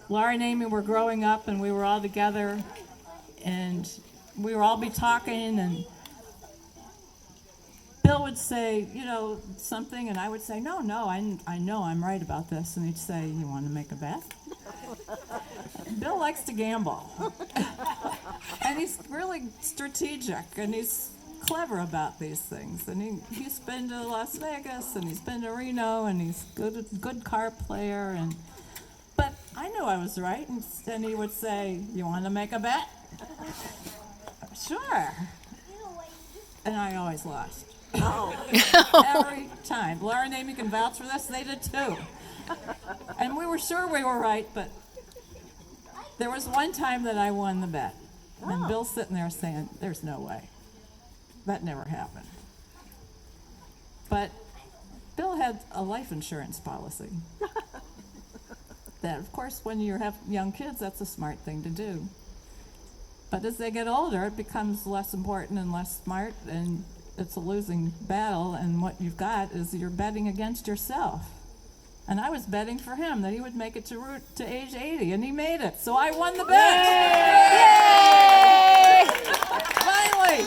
Laura and Amy were growing up, and we were all together, and we would all be talking, and Bill would say, something, and I would say, no, I know I'm right about this. And he'd say, you want to make a bet? Bill likes to gamble. And he's really strategic, and he's clever about these things. And he's been to Las Vegas, and he's been to Reno, and he's good card player. But I knew I was right, and he would say, you want to make a bet? Sure. And I always lost. Every time. Laura and Amy can vouch for this, they did too. And we were sure we were right, but there was one time that I won the bet. And Bill's sitting there saying, there's no way. That never happened. But Bill had a life insurance policy. That, of course, when you have young kids, that's a smart thing to do. But as they get older, it becomes less important and less smart, and it's a losing battle, and what you've got is you're betting against yourself. And I was betting for him that he would make it to age 80, and he made it. So I won the bet. Yay! Finally.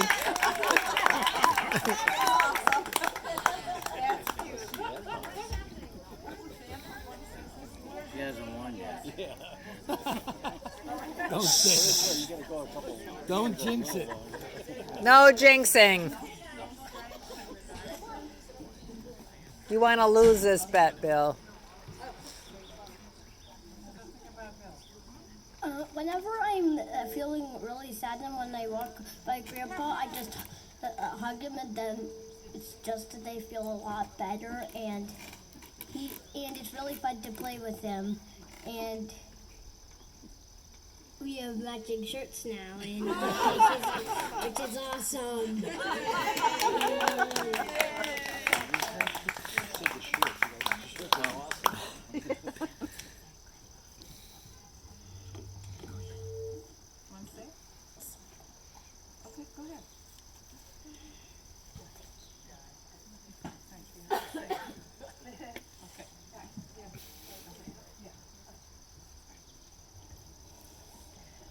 He hasn't won yet. Don't say it. Don't jinx it. No jinxing. You want to lose this bet, Bill. Whenever I'm feeling really sad, and when I walk by Grandpa, I just hug him, and then it's just that they feel a lot better, and it's really fun to play with him, and we have matching shirts now, and which is awesome.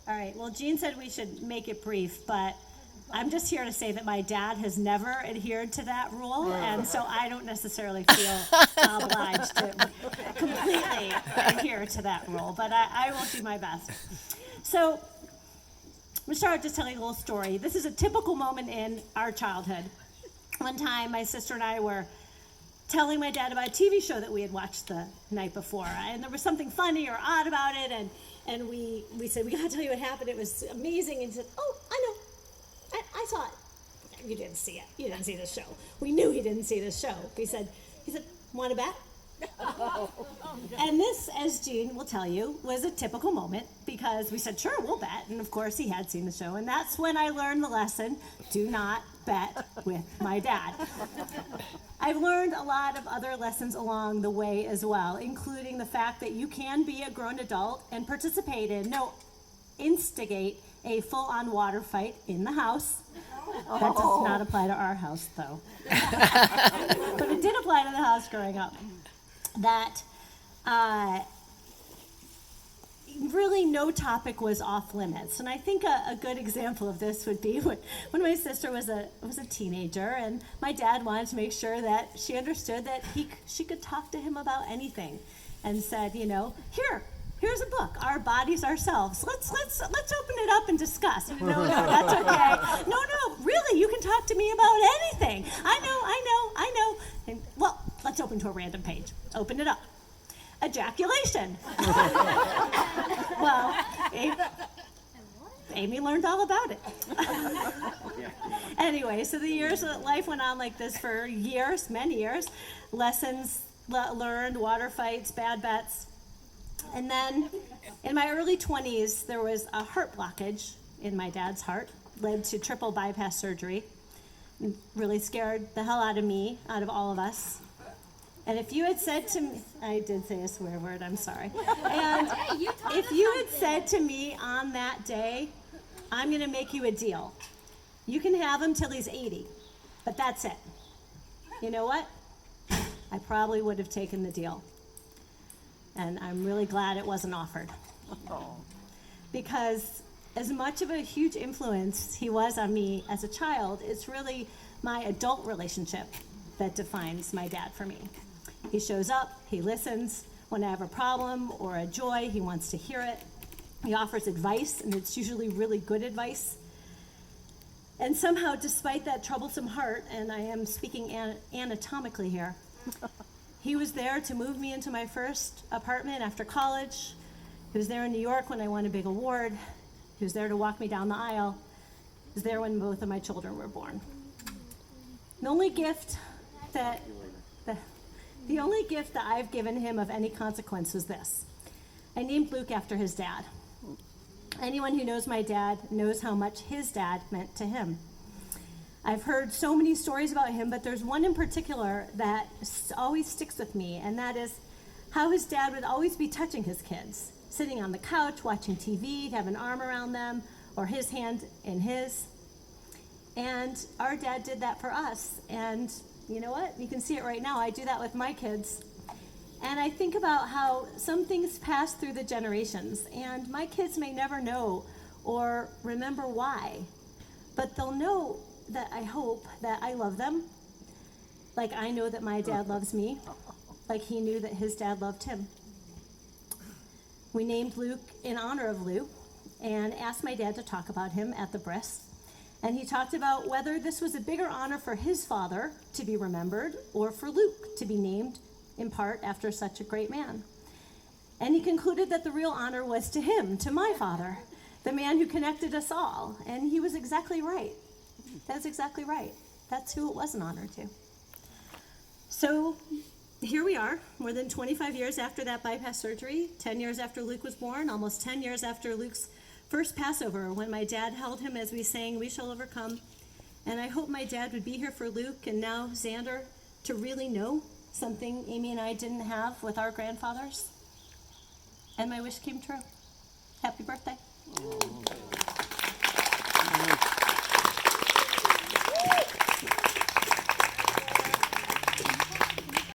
All right, well, Jeanne said we should make it brief, but I'm just here to say that my dad has never adhered to that rule, and so I don't necessarily feel obliged to completely adhere to that rule, but I will do my best. So, I'm going to start just telling a little story. This is a typical moment in our childhood. One time, my sister and I were telling my dad about a TV show that we had watched the night before, and there was something funny or odd about it, and we said, we gotta tell you what happened, it was amazing, and he said, oh, I know, I saw it. You didn't see it, you didn't see the show. We knew he didn't see the show. He said, want to bet? And this, as Jeanne will tell you, was a typical moment, because we said, sure, we'll bet, and of course he had seen the show, and that's when I learned the lesson, do not bet with my dad. I've learned a lot of other lessons along the way as well, including the fact that you can be a grown adult and instigate a full-on water fight in the house. That does not apply to our house, though. But it did apply to the house growing up. That really no topic was off limits. And I think a good example of this would be when my sister was a teenager, and my dad wanted to make sure that she understood that she could talk to him about anything, and said, here's a book, Our Bodies, Ourselves. Let's open it up and discuss. No, that's okay. No, really, you can talk to me about anything. I know. And, well, let's open to a random page. Open it up. Ejaculation. Well, Amy learned all about it. Anyway, so life went on like this for years, many years. Lessons learned, water fights, bad bets. And then in my early 20s, there was a heart blockage in my dad's heart, led to triple bypass surgery. Really scared the hell out of me, out of all of us. And if you had said to me, I did say a swear word, I'm sorry. And if you had said to me on that day, I'm going to make you a deal. You can have him till he's 80, but that's it. You know what? I probably would have taken the deal. And I'm really glad it wasn't offered. Because as much of a huge influence he was on me as a child, it's really my adult relationship that defines my dad for me. He shows up, he listens. When I have a problem or a joy, he wants to hear it. He offers advice, and it's usually really good advice. And somehow, despite that troublesome heart, and I am speaking anatomically here, he was there to move me into my first apartment after college. He was there in New York when I won a big award. He was there to walk me down the aisle. He was there when both of my children were born. The only gift that I've given him of any consequence was this. I named Luke after his dad. Anyone who knows my dad knows how much his dad meant to him. I've heard so many stories about him, but there's one in particular that always sticks with me, and that is how his dad would always be touching his kids, sitting on the couch, watching TV, have an arm around them, or his hand in his. And our dad did that for us, and you know what? You can see it right now. I do that with my kids. And I think about how some things pass through the generations, and my kids may never know or remember why, but they'll know that I hope that I love them, like I know that my dad loves me, like he knew that his dad loved him. We named Luke in honor of Lou and asked my dad to talk about him at the bris. And he talked about whether this was a bigger honor for his father to be remembered or for Luke to be named in part after such a great man. And he concluded that the real honor was to him, to my father, the man who connected us all. And he was exactly right. That's exactly right. That's who it was an honor to. So here we are, more than 25 years after that bypass surgery, 10 years after Luke was born, almost 10 years after Luke's first Passover, when my dad held him as we sang, "We Shall Overcome." And I hope my dad would be here for Luke and now Xander to really know something Amy and I didn't have with our grandfathers. And my wish came true. Happy birthday.